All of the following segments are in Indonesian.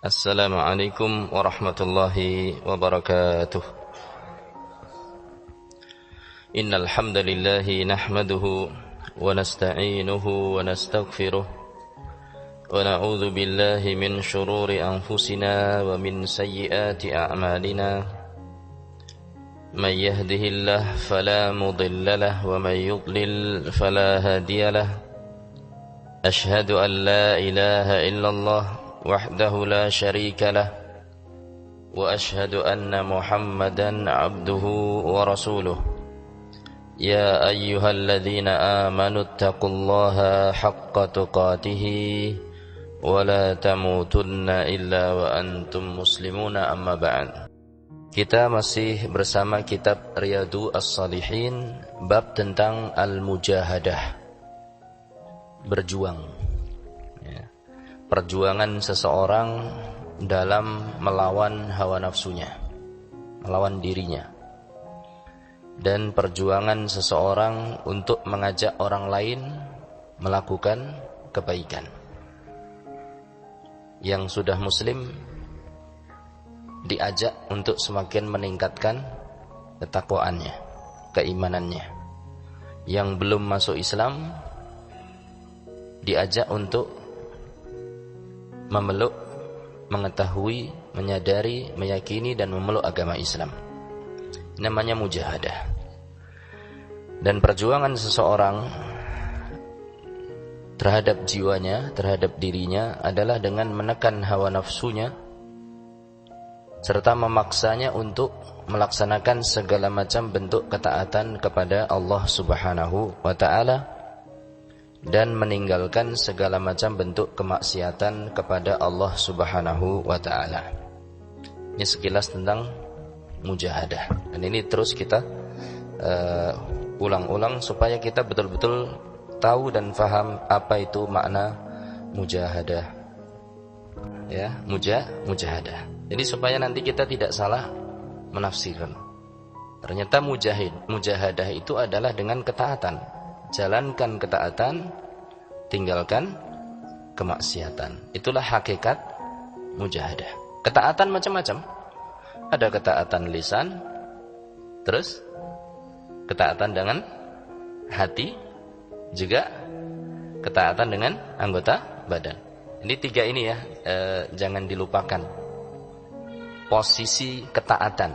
Assalamualaikum warahmatullahi wabarakatuh. Innal hamdalillahi nahmaduhu wa nasta'inuhu wa nastaghfiruh wa na'udzu billahi min shururi anfusina wa min sayyiati a'malina. May yahdihillahu fala mudilla lahu wa may yudlil fala hadiya lahu. Ashhadu an la ilaha illallah وحده لا شريك له وأشهد أن محمدا عبده ورسوله يا أيها الذين آمنوا اتقوا الله حق تقاته ولا تموتن إلا وأنتم مسلمون أما بعد. Kita masih bersama kitab Riyadhus Shalihin, bab tentang al-mujahadah, berjuang. Perjuangan seseorang dalam melawan hawa nafsunya, melawan dirinya, dan perjuangan seseorang untuk mengajak orang lain melakukan kebaikan. Yang sudah muslim diajak untuk semakin meningkatkan ketakwaannya, keimanannya. Yang belum masuk Islam diajak untuk memeluk, mengetahui, menyadari, meyakini dan memeluk agama Islam. Namanya mujahadah. Dan perjuangan seseorang terhadap jiwanya, terhadap dirinya adalah dengan menekan hawa nafsunya serta memaksanya untuk melaksanakan segala macam bentuk ketaatan kepada Allah Subhanahu wa ta'ala dan meninggalkan segala macam bentuk kemaksiatan kepada Allah Subhanahu wa ta'ala. Ini sekilas tentang mujahadah. Dan ini terus kita ulang-ulang supaya kita betul-betul tahu dan faham apa itu makna mujahadah. Ya, mujahadah. Jadi supaya nanti kita tidak salah menafsirkan. Ternyata mujahadah itu adalah dengan ketaatan. Jalankan ketaatan, tinggalkan kemaksiatan. Itulah hakikat mujahadah. Ketaatan macam-macam. Ada ketaatan lisan, terus ketaatan dengan hati, juga ketaatan dengan anggota badan. Ini tiga ini ya, jangan dilupakan. Posisi ketaatan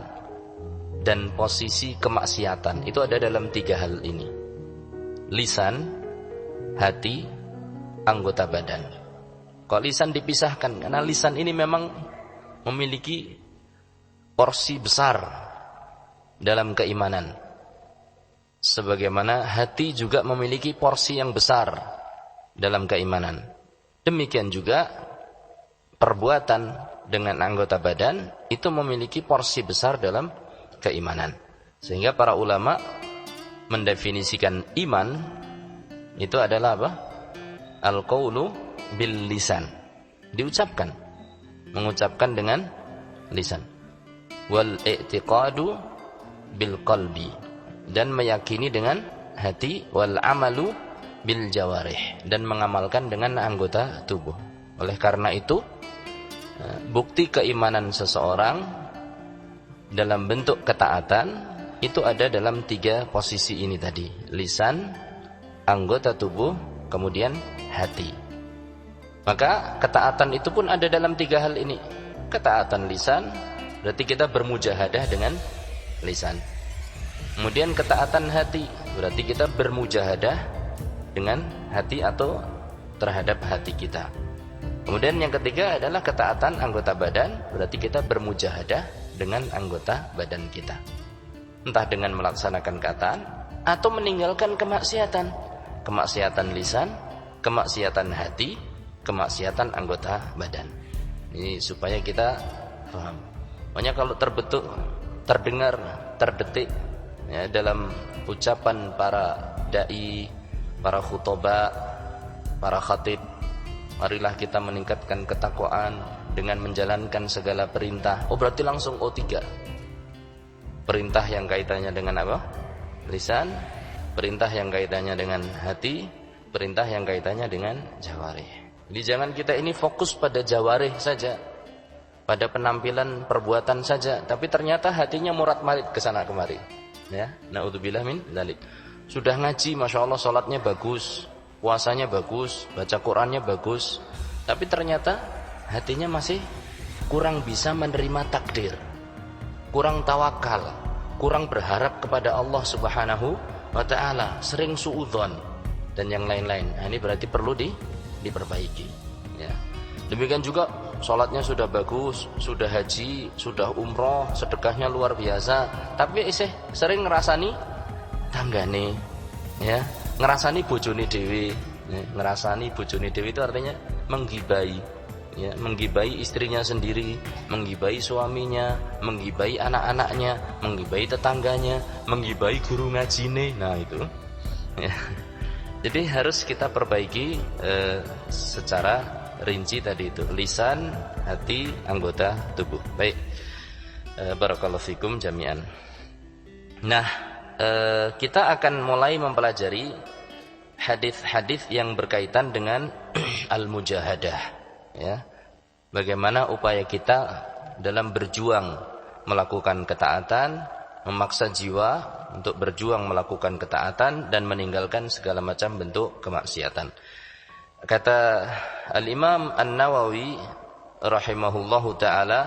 dan posisi kemaksiatan itu ada dalam tiga hal ini. Lisan, hati, anggota badan. Kalau lisan dipisahkan, karena lisan ini memang memiliki porsi besar dalam keimanan. Sebagaimana hati juga memiliki porsi yang besar dalam keimanan. Demikian juga perbuatan dengan anggota badan itu memiliki porsi besar dalam keimanan. Sehingga para ulama mendefinisikan iman itu adalah apa? Al-qaulu bil lisan. Diucapkan, mengucapkan dengan lisan. Wal i'tiqadu bil qalbi, dan meyakini dengan hati. Wal amalu bil jawarih, dan mengamalkan dengan anggota tubuh. Oleh karena itu, bukti keimanan seseorang dalam bentuk ketaatan itu ada dalam tiga posisi ini tadi. Lisan, anggota tubuh, kemudian hati. Maka ketaatan itu pun ada dalam tiga hal ini. Ketaatan lisan, berarti kita bermujahadah dengan lisan. Kemudian ketaatan hati, berarti kita bermujahadah dengan hati atau terhadap hati kita. Kemudian yang ketiga adalah ketaatan anggota badan, berarti kita bermujahadah dengan anggota badan kita. Entah dengan melaksanakan ketaatan atau meninggalkan kemaksiatan. Kemaksiatan lisan, kemaksiatan hati, kemaksiatan anggota badan. Ini supaya kita paham. Makanya kalau terdengar, terdetik ya, dalam ucapan para dai, para khutbah, para khatib, marilah kita meningkatkan ketakwaan dengan menjalankan segala perintah. Oh berarti langsung O3. Perintah yang kaitannya dengan apa? lisan, perintah yang kaitannya dengan hati, perintah yang kaitannya dengan jawarih. Jadi jangan kita ini fokus pada jawarih saja, pada penampilan perbuatan saja, tapi ternyata hatinya murat-marit ke sana kemari. Ya, naudzubillah min dzalik. Sudah ngaji, masya Allah, sholatnya bagus, puasanya bagus, baca Qurannya bagus, tapi ternyata hatinya masih kurang bisa menerima takdir, kurang tawakal, kurang berharap kepada Allah Subhanahu wa ta'ala, sering suudzon dan yang lain-lain. Nah, ini berarti perlu diperbaiki, ya. Demikian juga sholatnya sudah bagus, sudah haji, sudah umroh, sedekahnya luar biasa, tapi sering ngerasani tanggane, ya, ngerasani bojone dhewe, ya, ngerasani bojone dhewe itu artinya menggibai, ya, menggibai istrinya sendiri, menggibai suaminya, menggibai anak-anaknya, menggibai tetangganya, menggibai guru ngajine. Nah itu, ya. Jadi harus kita perbaiki secara rinci tadi itu, lisan, hati, anggota tubuh. Baik, barakallahu fikum jami'an. Nah, kita akan mulai mempelajari hadis-hadis yang berkaitan dengan al-mujahadah, ya. Bagaimana upaya kita dalam berjuang melakukan ketaatan, memaksa jiwa untuk berjuang melakukan ketaatan dan meninggalkan segala macam bentuk kemaksiatan. Kata Al-Imam An-Nawawi rahimahullahu ta'ala,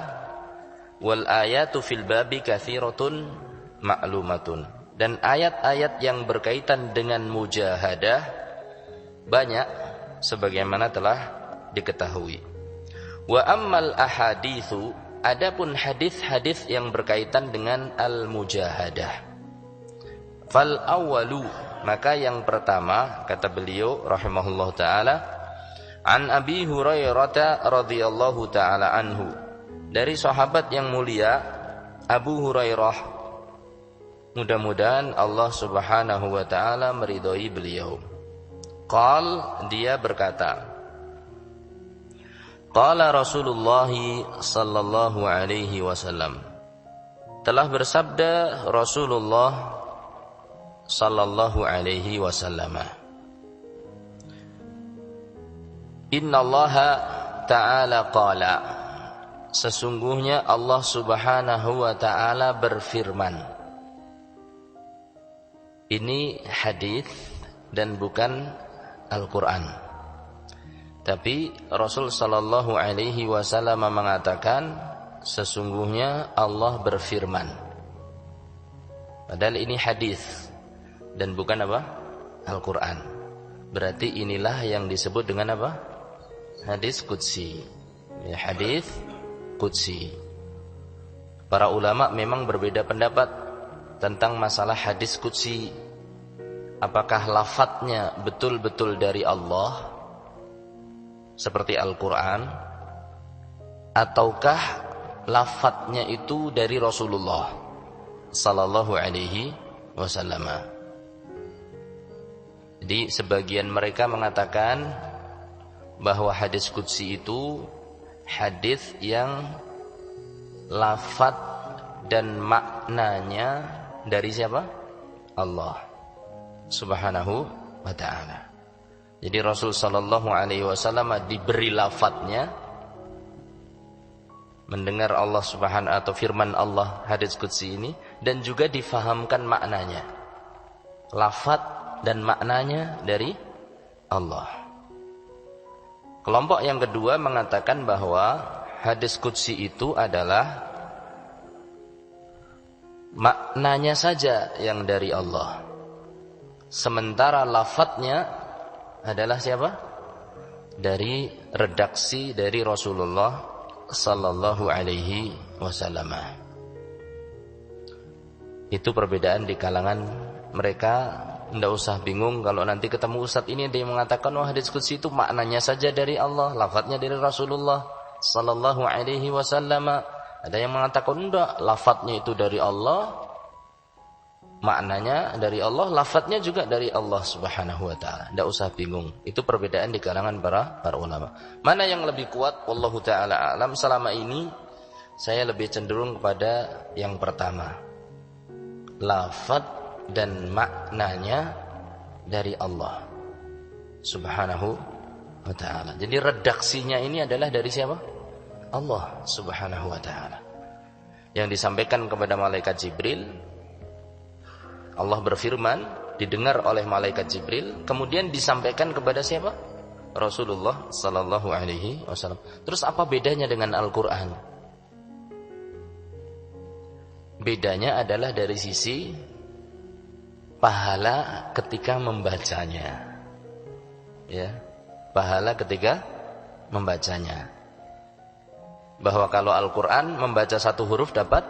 wal ayatu fil babi katsiratun ma'lumatun. Dan ayat-ayat yang berkaitan dengan mujahadah banyak sebagaimana telah diketahui. Wa ammal ahaditsu, adapun hadis-hadis yang berkaitan dengan al-mujahadah, fal awwalu, maka yang pertama, kata beliau rahimahullahu taala, an Abi Hurairah radhiyallahu taala anhu, dari sahabat yang mulia Abu Hurairah, mudah-mudahan Allah Subhanahu wa taala meridhai beliau. Qal, dia berkata, qala Rasulullah sallallahu alaihi wasallam, telah bersabda Rasulullah sallallahu alaihi wasallam, innallaha ta'ala qala, sesungguhnya Allah Subhanahu wa ta'ala berfirman. Ini hadis dan bukan Al-Quran, tapi Rasul sallallahu alaihi wasallam mengatakan sesungguhnya Allah berfirman. Padahal ini hadis dan bukan apa? Al-Quran. Berarti inilah yang disebut dengan apa? Hadis qudsi, ya, hadis qudsi. Para ulama memang berbeda pendapat tentang masalah hadis qudsi. Apakah lafadznya betul-betul dari Allah seperti Al-Quran, ataukah lafadznya itu dari Rasulullah sallallahu alaihi wasallam. Jadi sebagian mereka mengatakan bahwa hadis qudsi itu hadis yang lafadz dan maknanya dari siapa? Allah Subhanahu wa ta'ala. Jadi Rasul sallallahu alaihi wasallam diberi lafadznya, mendengar Allah Subhanahu atau firman Allah hadis qudsi ini, dan juga difahamkan maknanya, lafadz dan maknanya dari Allah. Kelompok yang kedua mengatakan bahwa hadis qudsi itu adalah maknanya saja yang dari Allah, sementara lafadznya adalah siapa? Dari redaksi dari Rasulullah sallallahu alaihi wasallam. Itu perbedaan di kalangan mereka. Tidak usah bingung kalau nanti ketemu ustadz ini dia mengatakan oh hadis qudsi itu maknanya saja dari Allah, lafadznya dari Rasulullah sallallahu alaihi wasallam. Ada yang mengatakan enggak, lafadznya itu dari Allah, maknanya dari Allah, lafadznya juga dari Allah Subhanahu wa taala. Tidak usah bingung. Itu perbedaan di kalangan para ulama. Mana yang lebih kuat? Wallahu taala alam. Selama ini saya lebih cenderung kepada yang pertama. Lafadz dan maknanya dari Allah Subhanahu wa ta'ala. Jadi redaksinya ini adalah dari siapa? Allah Subhanahu wa ta'ala. Yang disampaikan kepada malaikat Jibril, Allah berfirman, didengar oleh malaikat Jibril, kemudian disampaikan kepada siapa? Rasulullah sallallahu alaihi wasallam. Terus apa bedanya dengan Al-Qur'an? Bedanya adalah dari sisi pahala ketika membacanya. Ya, pahala ketika membacanya. Bahwa kalau Al-Qur'an membaca satu huruf dapat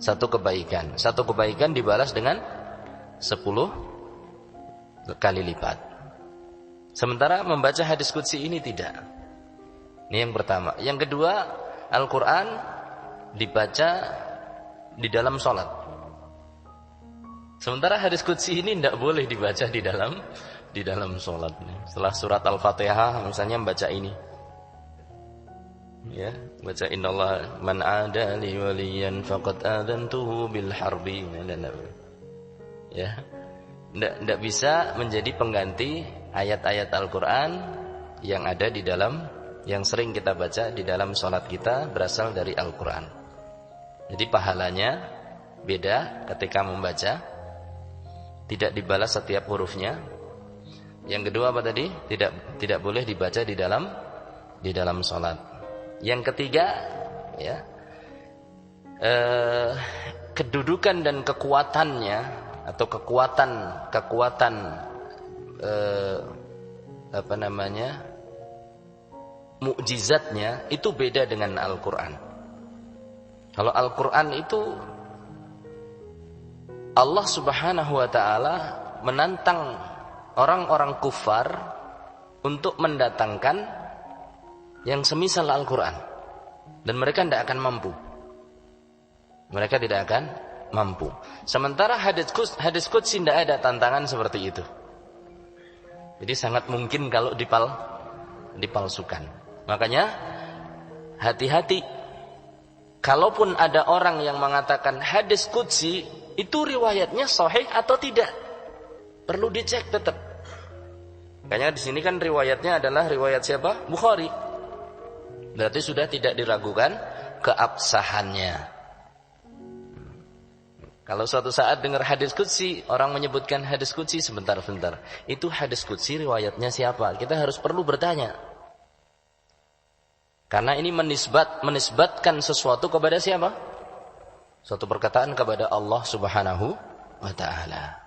satu kebaikan. Satu kebaikan dibalas dengan 10 kali lipat. Sementara membaca hadis qudsi ini tidak. Ini yang pertama. Yang kedua, Al-Qur'an dibaca di dalam sholat. Sementara hadis qudsi ini tidak boleh dibaca di dalam sholat. Setelah surat Al-Fatihah misalnya membaca ini. Ya, baca innallaha man ada li waliyan faqad adantuhu bil harbi. Ya. Tidak bisa menjadi pengganti ayat-ayat Al-Qur'an yang ada di dalam, yang sering kita baca di dalam sholat kita berasal dari Al-Qur'an. Jadi pahalanya beda ketika membaca, tidak dibalas setiap hurufnya. Yang kedua apa tadi? Tidak boleh dibaca di dalam sholat. Yang ketiga, ya, kedudukan dan kekuatannya atau kekuatan mukjizatnya itu beda dengan Al-Qur'an. Kalau Al-Qur'an itu Allah Subhanahu wa ta'ala menantang orang-orang kufar untuk mendatangkan yang semisal Al-Qur'an, dan mereka tidak akan mampu. Mereka tidak akan mampu. Sementara hadis qudsi tidak ada tantangan seperti itu. Jadi sangat mungkin kalau dipalsukan. Makanya hati-hati. Kalaupun ada orang yang mengatakan hadis qudsi itu riwayatnya sahih atau tidak, perlu dicek tetap. Makanya di sini kan riwayatnya adalah riwayat siapa? Bukhari. Berarti sudah tidak diragukan keabsahannya. Kalau suatu saat dengar hadis qudsi, orang menyebutkan hadis qudsi, sebentar. Itu hadis qudsi riwayatnya siapa? Kita harus perlu bertanya. Karena ini menisbatkan sesuatu kepada siapa? Suatu perkataan kepada Allah Subhanahu wa ta'ala.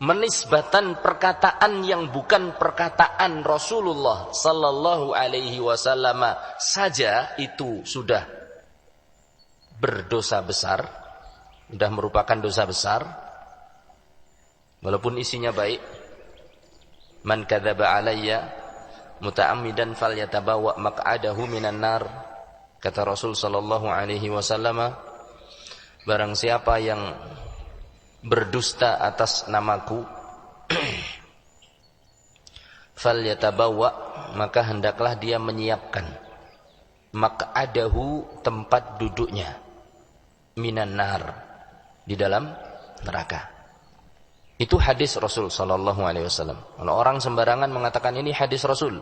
Menisbatan perkataan yang bukan perkataan Rasulullah sallallahu alaihi wasallam saja itu sudah berdosa besar, sudah merupakan dosa besar, walaupun isinya baik. Man kadzaba alayya muta'ammidan falyatabawa maq'adahu minan nar, kata Rasul sallallahu alaihi wasallam, barang siapa yang berdusta atas namaku falyatabawa, maka hendaklah dia menyiapkan maq'adahu, tempat duduknya, minan nar, di dalam neraka. Itu hadis Rasul sallallahu alaihi wasallam. Kalau orang sembarangan mengatakan ini hadis Rasul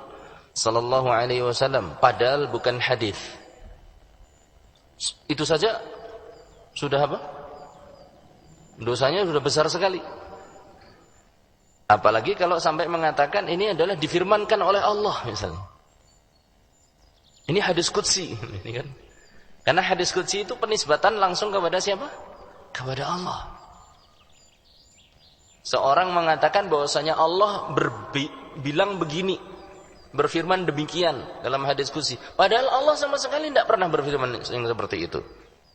sallallahu alaihi wasallam padahal bukan hadis, itu saja sudah apa? Dosanya sudah besar sekali. Apalagi kalau sampai mengatakan ini adalah difirmankan oleh Allah misalnya. Ini hadis qudsi, ini kan. Karena hadis qudsi itu penisbatan langsung kepada siapa? Kepada Allah. Seorang mengatakan bahwasanya Allah bilang begini, berfirman demikian dalam hadis qudsi, padahal Allah sama sekali tidak pernah berfirman yang seperti itu.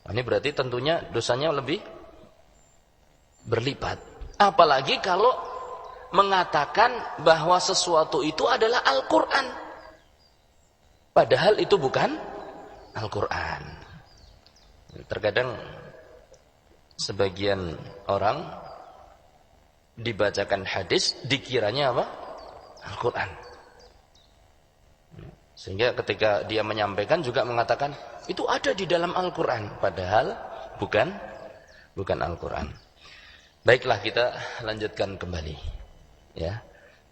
Ini berarti tentunya dosanya lebih berlipat. Apalagi kalau mengatakan bahwa sesuatu itu adalah Al-Qur'an, padahal itu bukan Al-Qur'an. Terkadang sebagian orang dibacakan hadis dikiranya apa? Al-Qur'an. Sehingga ketika dia menyampaikan juga mengatakan itu ada di dalam Al-Qur'an, padahal bukan Al-Qur'an. Baiklah, kita lanjutkan kembali. Ya.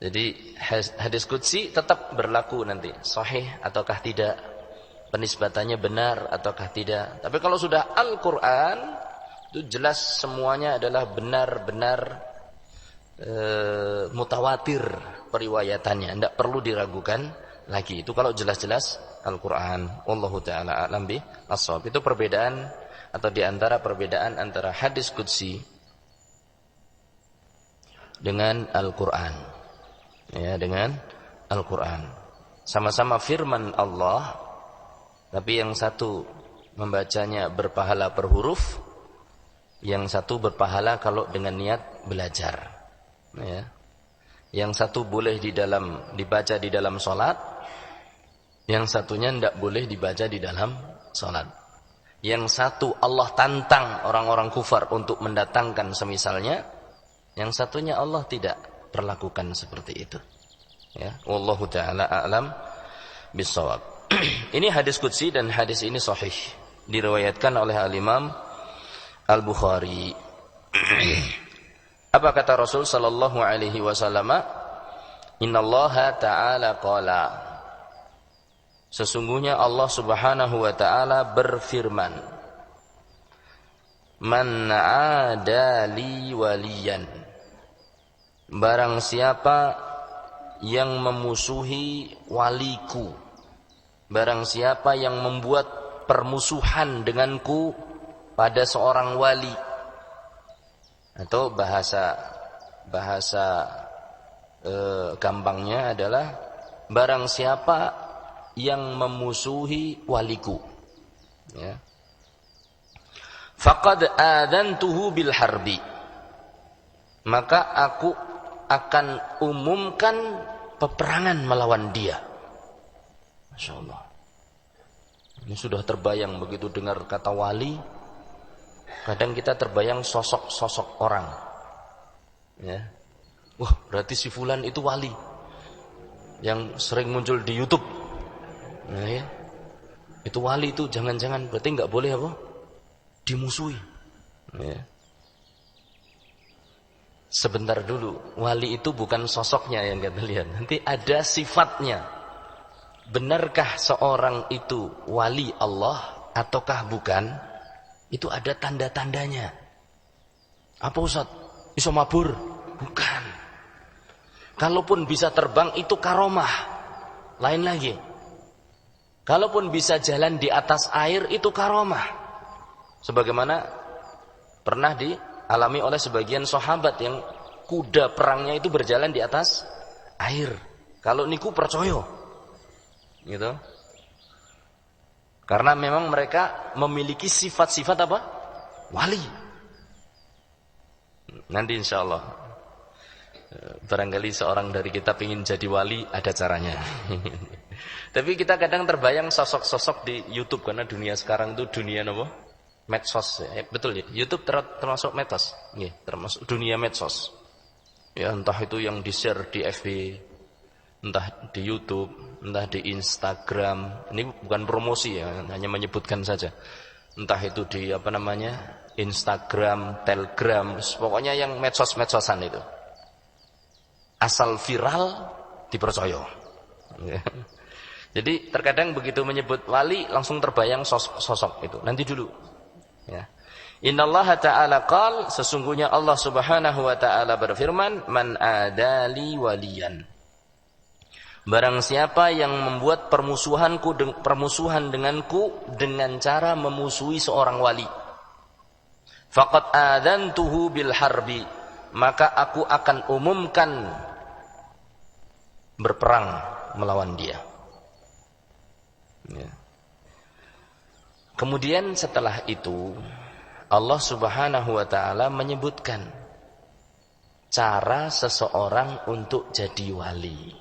Jadi hadis qudsi tetap berlaku nanti, sahih ataukah tidak, penisbatannya benar ataukah tidak. Tapi kalau sudah Al-Qur'an itu jelas semuanya adalah benar-benar mutawatir periwayatannya, tidak perlu diragukan lagi. Itu kalau jelas-jelas Al-Qur'an. Wallahu taala a'lam bis-shawab. Itu perbedaan atau diantara perbedaan antara hadis qudsi dengan Al-Qur'an. Ya, dengan Al-Qur'an. Sama-sama firman Allah, tapi yang satu membacanya berpahala per huruf, yang satu berpahala kalau dengan niat belajar. Ya. Yang satu boleh dibaca di dalam sholat, yang satunya tidak boleh dibaca di dalam sholat. Yang satu Allah tantang orang-orang kufar untuk mendatangkan semisalnya, yang satunya Allah tidak perlakukan seperti itu. Ya, wallahu taala a'lam bis-shawab. Ini hadis qudsi dan hadis ini sahih, diriwayatkan oleh Al-Imam Al-Bukhari. Apa kata Rasul sallallahu alaihi wasallam? Innallaha ta'ala qala. Sesungguhnya Allah Subhanahu wa taala berfirman, Man 'ada li waliyan. Barang siapa yang memusuhi waliku, barang siapa yang membuat permusuhan denganku pada seorang wali, atau bahasa gampangnya adalah barang siapa yang memusuhi waliku, ya, faqad adantuhu bil harbi, maka aku akan umumkan peperangan melawan dia. Masya Allah. Ini sudah terbayang begitu dengar kata wali. Kadang kita terbayang sosok-sosok orang, ya. Wah, berarti si fulan itu wali yang sering muncul di YouTube. Nah, ya. Itu wali itu jangan-jangan berarti nggak boleh apa? Dimusuhi. Ya. Sebentar dulu, wali itu bukan sosoknya yang kita lihat. Nanti ada sifatnya. Benarkah seorang itu wali Allah ataukah bukan? Itu ada tanda-tandanya. Apa Ustaz? Iso mabur? Bukan. Kalaupun bisa terbang itu karomah. Lain lagi. Kalaupun bisa jalan di atas air itu karomah. Sebagaimana pernah dialami oleh sebagian sahabat yang kuda perangnya itu berjalan di atas air. Kalau niku percaya. Gitu. Karena memang mereka memiliki sifat-sifat apa? Wali. Nanti insya Allah barangkali seorang dari kita ingin jadi wali, ada caranya. Tapi kita kadang terbayang sosok-sosok di YouTube, karena dunia sekarang itu dunia apa? Medsos. Betul ya, YouTube termasuk medsos. Termasuk dunia medsos. Ya, entah itu yang di-share di FB, entah di YouTube, entah di Instagram. Ini bukan promosi ya, hanya menyebutkan saja. Entah itu di Instagram, Telegram, pokoknya yang medsos-medsosan itu. Asal viral dipercaya. Jadi terkadang begitu menyebut wali langsung terbayang sosok itu. Nanti dulu. Ya. Innallaha ta'ala qala, sesungguhnya Allah Subhanahu wa taala berfirman, Man adali waliyan. Barang siapa yang membuat permusuhan denganku dengan cara memusuhi seorang wali, faqad adantuhu bil harbi, maka aku akan umumkan berperang melawan dia. Ya. Kemudian setelah itu Allah Subhanahu wa taala menyebutkan cara seseorang untuk jadi wali.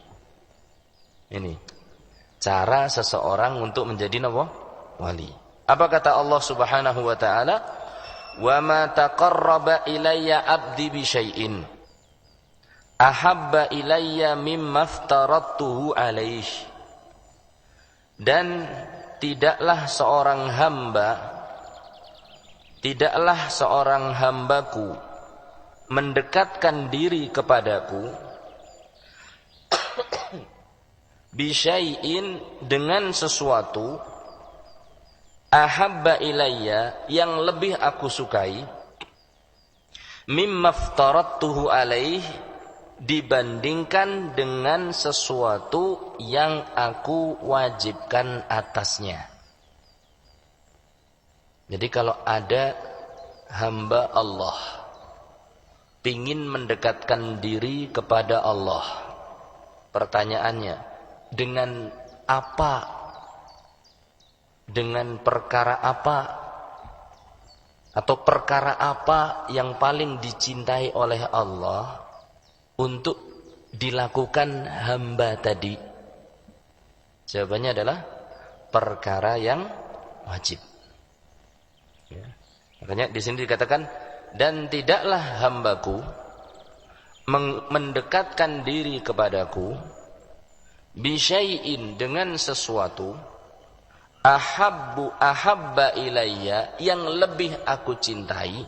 Ini cara seseorang untuk menjadi wali. Apa kata Allah Subhanahu wa taala? Wa ma taqarraba ilayya 'abdi bi syai'in ahabba ilayya mimma aftaradtuhu alaihi. Dan tidaklah seorang hambaku mendekatkan diri kepadaku bisyai'in dengan sesuatu ahabba ilayya yang lebih aku sukai mimma aftaradtuhu alaih dibandingkan dengan sesuatu yang aku wajibkan atasnya. Jadi kalau ada hamba Allah pingin mendekatkan diri kepada Allah, pertanyaannya, dengan apa? Dengan perkara apa? Atau perkara apa yang paling dicintai oleh Allah untuk dilakukan hamba tadi? Jawabannya adalah perkara yang wajib. Ya. Makanya di sini dikatakan, dan tidaklah hambaku mendekatkan diri kepadaku bisyai'in dengan sesuatu ahabba ilayya yang lebih aku cintai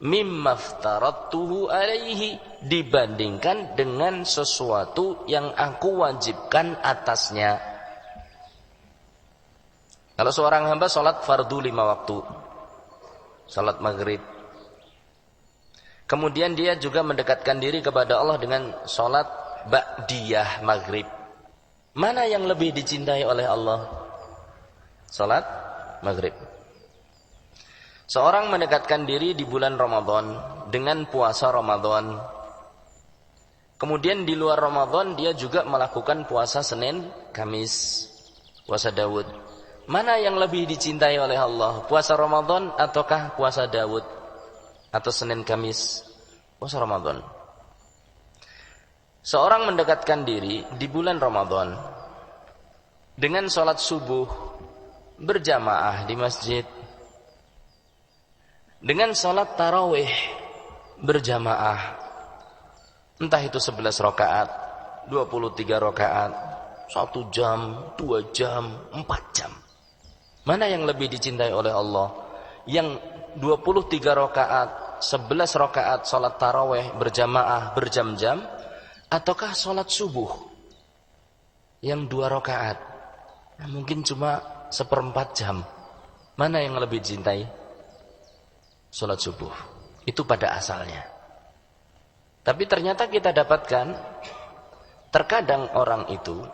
mimma aftaradtuhu alaihi dibandingkan dengan sesuatu yang aku wajibkan atasnya. Kalau seorang hamba sholat fardu 5 waktu, sholat maghrib, kemudian dia juga mendekatkan diri kepada Allah dengan sholat ba'diyah maghrib, mana yang lebih dicintai oleh Allah? Sholat maghrib. Seorang mendekatkan diri di bulan Ramadan dengan puasa Ramadan, kemudian di luar Ramadan dia juga melakukan puasa Senin, Kamis, puasa Daud. Mana yang lebih dicintai oleh Allah? Puasa Ramadan ataukah puasa Daud? Atau Senin, Kamis? Puasa Ramadan. Seorang mendekatkan diri di bulan Ramadan dengan sholat subuh berjamaah di masjid, dengan sholat tarawih berjamaah, entah itu 11 rakaat, 23 rakaat, 1 jam, 2 jam, 4 jam. Mana yang lebih dicintai oleh Allah? Yang 23 rakaat, 11 rakaat sholat tarawih berjamaah berjam-jam, ataukah sholat subuh yang 2 rakaat, mungkin cuma 1/4 jam? Mana yang lebih dicintai? Sholat subuh. Itu pada asalnya. Tapi ternyata kita dapatkan terkadang orang itu,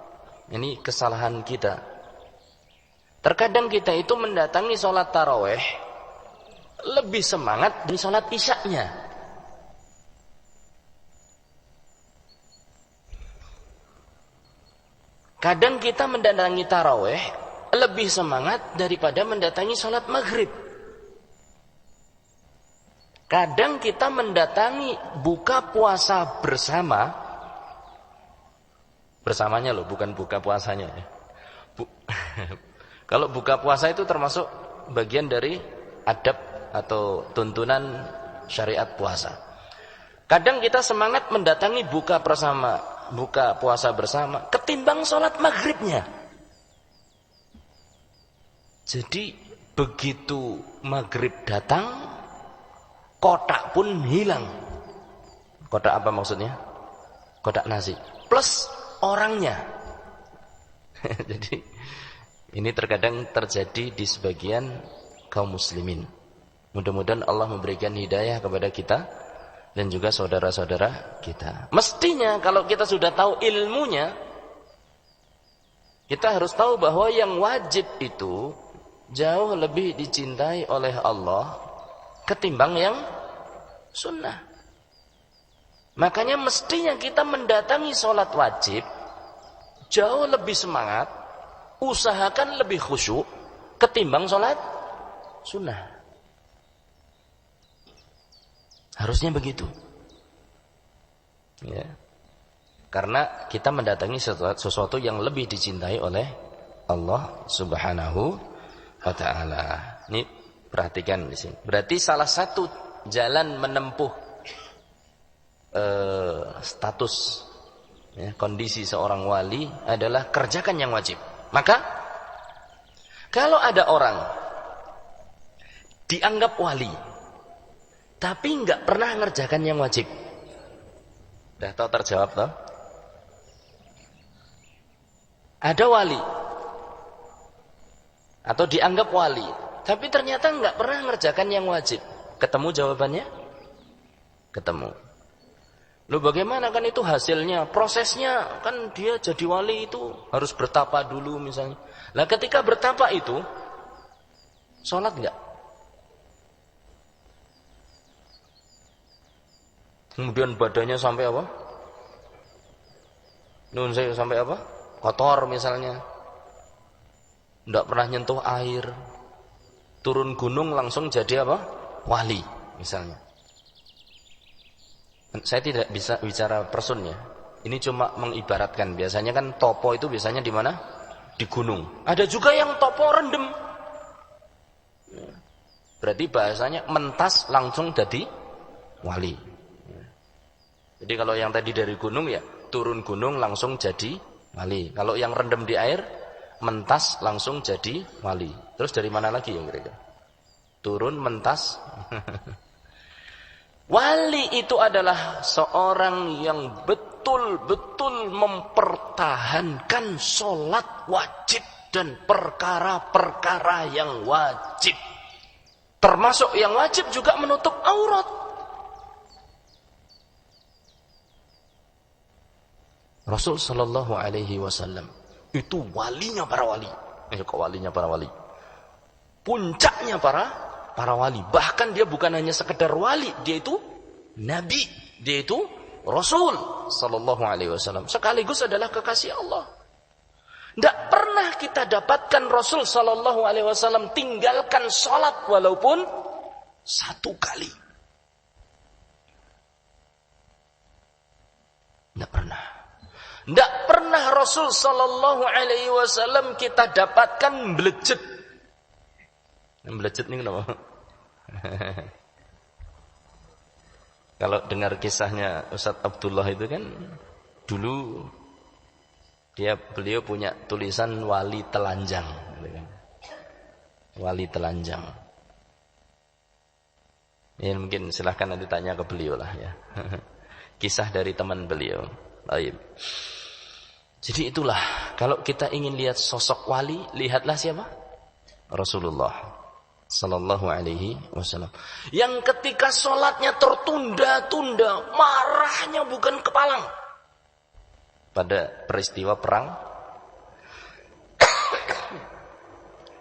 ini kesalahan kita, terkadang kita itu mendatangi sholat taraweh lebih semangat dari sholat isyaknya. Kadang kita mendatangi taraweh lebih semangat daripada mendatangi sholat maghrib. Kadang kita mendatangi buka puasa bersama, bersamanya loh, bukan buka puasanya ya. Kalau buka puasa itu termasuk bagian dari adab atau tuntunan syariat puasa. Kadang kita semangat mendatangi buka puasa bersama ketimbang sholat maghribnya. Jadi begitu maghrib datang, kotak pun hilang. Kotak apa maksudnya? Kotak nasi plus orangnya. Jadi ini terkadang terjadi di sebagian kaum muslimin. Mudah-mudahan Allah memberikan hidayah kepada kita dan juga saudara-saudara kita. Mestinya kalau kita sudah tahu ilmunya, kita harus tahu bahwa yang wajib itu jauh lebih dicintai oleh Allah ketimbang yang sunnah. Makanya mestinya kita mendatangi sholat wajib jauh lebih semangat, usahakan lebih khusyuk ketimbang sholat sunnah. Harusnya begitu ya. Karena kita mendatangi sesuatu yang lebih dicintai oleh Allah Subhanahu wa ta'ala. Ini perhatikan di sini. Berarti salah satu jalan menempuh status ya, kondisi seorang wali adalah kerjakan yang wajib. Maka kalau ada orang dianggap wali tapi nggak pernah ngerjakan yang wajib. Udah tahu terjawab toh? Ada wali atau dianggap wali, tapi ternyata nggak pernah ngerjakan yang wajib. Ketemu jawabannya? Ketemu. Loh bagaimana kan itu hasilnya? Prosesnya kan dia jadi wali itu harus bertapa dulu misalnya. Lah ketika bertapa itu sholat nggak? Kemudian badannya sampai apa? Nun saya sampai apa? Kotor misalnya. Nggak pernah nyentuh air. Turun gunung langsung jadi apa? Wali misalnya. Saya tidak bisa bicara person ya. Ini cuma mengibaratkan. Biasanya kan topo itu biasanya di mana? Di gunung. Ada juga yang topo rendem. Berarti bahasanya mentas langsung jadi wali. Jadi kalau yang tadi dari gunung ya turun gunung langsung jadi wali. Kalau yang rendem di air mentas langsung jadi wali. Terus dari mana lagi ya kira-kira? Turun mentas. Wali itu adalah seorang yang betul-betul mempertahankan sholat wajib dan perkara-perkara yang wajib. Termasuk yang wajib juga menutup aurat. Rasul Shallallahu Alaihi Wasallam itu walinya para wali. Walinya para wali. Puncaknya para wali. Bahkan dia bukan hanya sekedar wali, dia itu nabi, dia itu Rasul Sallallahu Alaihi Wasallam. Sekaligus adalah kekasih Allah. Tidak pernah kita dapatkan Rasul Sallallahu Alaihi Wasallam tinggalkan sholat walaupun satu kali. Tidak pernah. Tidak pernah Rasul Sallallahu Alaihi Wasallam kita dapatkan belejet. Belejet ini kenapa? Kalau dengar kisahnya Ustadz Abdullah itu kan dulu beliau punya tulisan wali telanjang, wali telanjang. Ya mungkin silahkan nanti tanya ke beliau lah ya. Kisah dari teman beliau. Baik. Jadi itulah kalau kita ingin lihat sosok wali, lihatlah siapa? Rasulullah Sallallahu Alaihi Wasallam. Yang ketika sholatnya tertunda-tunda, marahnya bukan kepalang. Pada peristiwa perang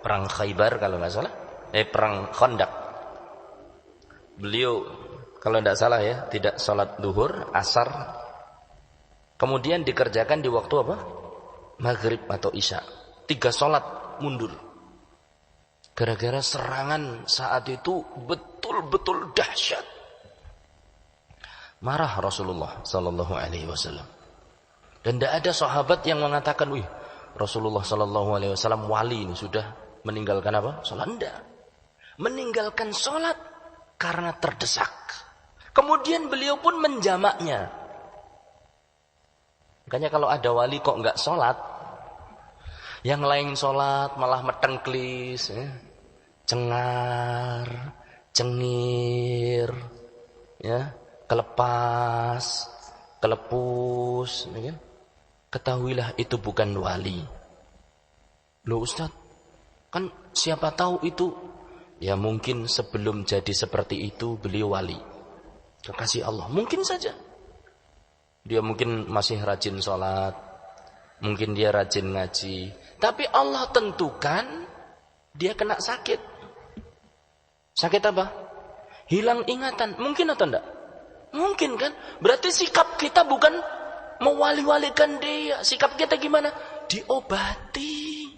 Khaybar kalau nggak salah, perang Khandaq. Beliau kalau tidak salah ya, tidak sholat duhur, asar, kemudian dikerjakan di waktu apa? Maghrib atau isya. 3 sholat mundur. Gara-gara serangan saat itu betul-betul dahsyat. Marah Rasulullah Sallallahu Alaihi Wasallam. Dan tidak ada sahabat yang mengatakan, wih Rasulullah Sallallahu Alaihi Wasallam wali ini sudah meninggalkan apa? Sholat. Tidak. Meninggalkan sholat karena terdesak. Kemudian beliau pun menjamaknya. Makanya kalau ada wali kok nggak sholat, yang lain sholat malah metengklis, cengar, cengir, ya, kelepas, kelepus, ya kan? Ketahuilah itu bukan wali. Loh Ustaz, kan siapa tahu itu, ya mungkin sebelum jadi seperti itu beliau wali, kekasih Allah, mungkin saja. Dia mungkin masih rajin sholat, mungkin dia rajin ngaji, tapi Allah tentukan dia kena sakit. Sakit apa? Hilang ingatan. Mungkin atau enggak? Mungkin kan? Berarti sikap kita bukan mewali-walikan dia. Sikap kita gimana? Diobati.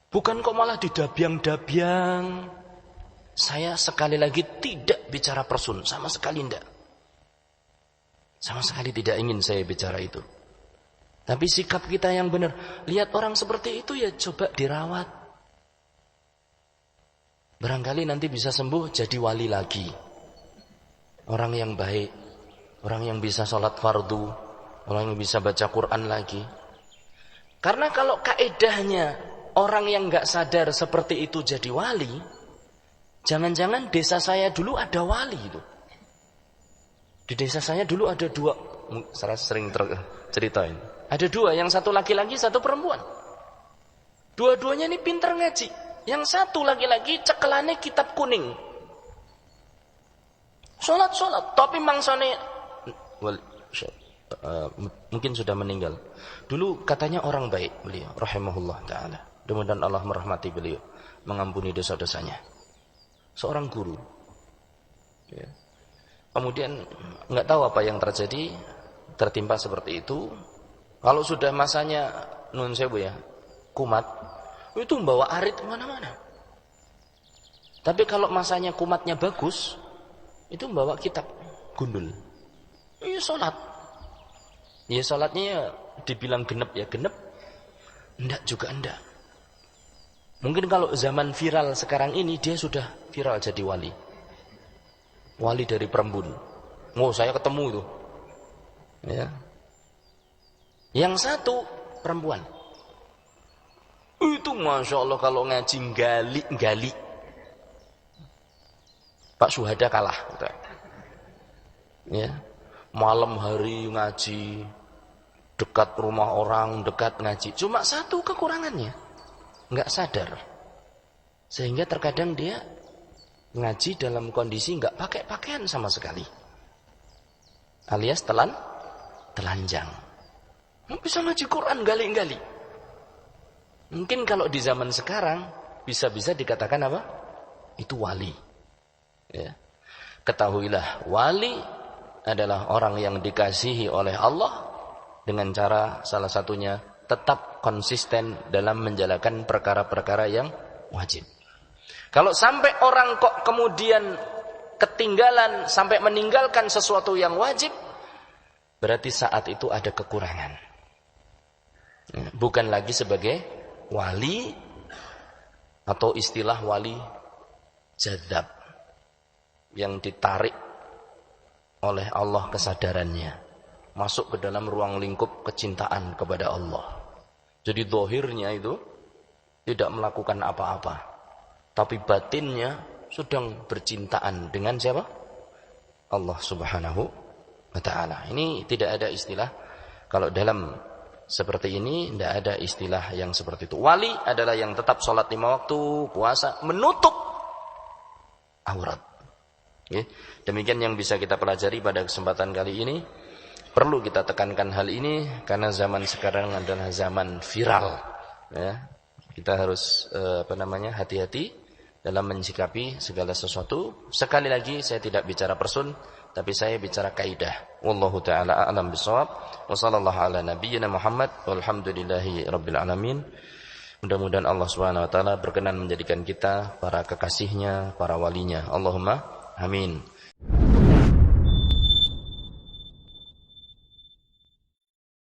Bukan kok malah didabiang-dabiang. Saya sekali lagi tidak bicara person. Sama sekali enggak. Sama sekali tidak ingin saya bicara itu. Tapi sikap kita yang benar. Lihat orang seperti itu ya coba dirawat. Barangkali nanti bisa sembuh jadi wali lagi. Orang yang baik. Orang yang bisa sholat fardu. Orang yang bisa baca Quran lagi. Karena kalau kaedahnya orang yang gak sadar seperti itu jadi wali, Jangan-jangan desa saya dulu ada wali itu. Di desa saya dulu ada 2, saya sering ceritain. Ada 2, yang satu laki-laki, satu perempuan. Dua-duanya ini pintar ngaji. Yang satu laki-laki cekelane kitab kuning. Sholat, tapi mangsane mungkin sudah meninggal. Dulu katanya orang baik beliau, rahimahullah ta'ala. Mudah-mudahan Allah merahmati beliau, mengampuni dosa-dosanya. Seorang guru. Ya. Kemudian nggak tahu apa yang terjadi, tertimpa seperti itu. Kalau sudah masanya nun sewu ya, kumat, itu membawa arit kemana-mana. Tapi kalau masanya kumatnya bagus, itu membawa kitab gundul. Iya sholat. Ya sholatnya ya, dibilang genep ya genep, enggak juga enggak. Mungkin kalau zaman viral sekarang ini dia sudah viral jadi wali. Wali dari Perembun. Oh, saya ketemu itu. Ya. Yang satu perempuan. Itu Masya Allah kalau ngaji gali. Pak Syuhada kalah. Ya. Malam hari ngaji, dekat rumah orang, dekat ngaji. Cuma satu kekurangannya, nggak sadar. Sehingga terkadang dia ngaji dalam kondisi nggak pakai pakaian sama sekali, alias telanjang. Bisa ngaji Quran gali-gali. Mungkin kalau di zaman sekarang bisa-bisa dikatakan apa? Itu wali. Ya. Ketahuilah, wali adalah orang yang dikasihi oleh Allah dengan cara salah satunya tetap konsisten dalam menjalankan perkara-perkara yang wajib. Kalau sampai orang kok kemudian ketinggalan sampai meninggalkan sesuatu yang wajib, berarti saat itu ada kekurangan. Bukan lagi sebagai wali atau istilah wali jadzab yang ditarik oleh Allah kesadarannya masuk ke dalam ruang lingkup kecintaan kepada Allah. Jadi zahirnya itu tidak melakukan apa-apa, tapi batinnya sedang bercintaan dengan siapa? Allah Subhanahu wa ta'ala. Ini tidak ada istilah, kalau dalam seperti ini tidak ada istilah yang seperti itu. Wali adalah yang tetap sholat 5 waktu, puasa, menutup aurat. Okay. Demikian yang bisa kita pelajari pada kesempatan kali ini. Perlu kita tekankan hal ini karena zaman sekarang adalah zaman viral. Ya. Kita harus hati-hati dalam mensikapi segala sesuatu. Sekali lagi saya tidak bicara person, tapi saya bicara kaidah. Wallahu taala a'lam bishawab. Wa sallallahu ala nabiyyina Muhammad walhamdulillahi rabbil alamin. Mudah-mudahan Allah Subhanahu wa taala berkenan menjadikan kita para kekasihnya, para walinya. Allahumma amin.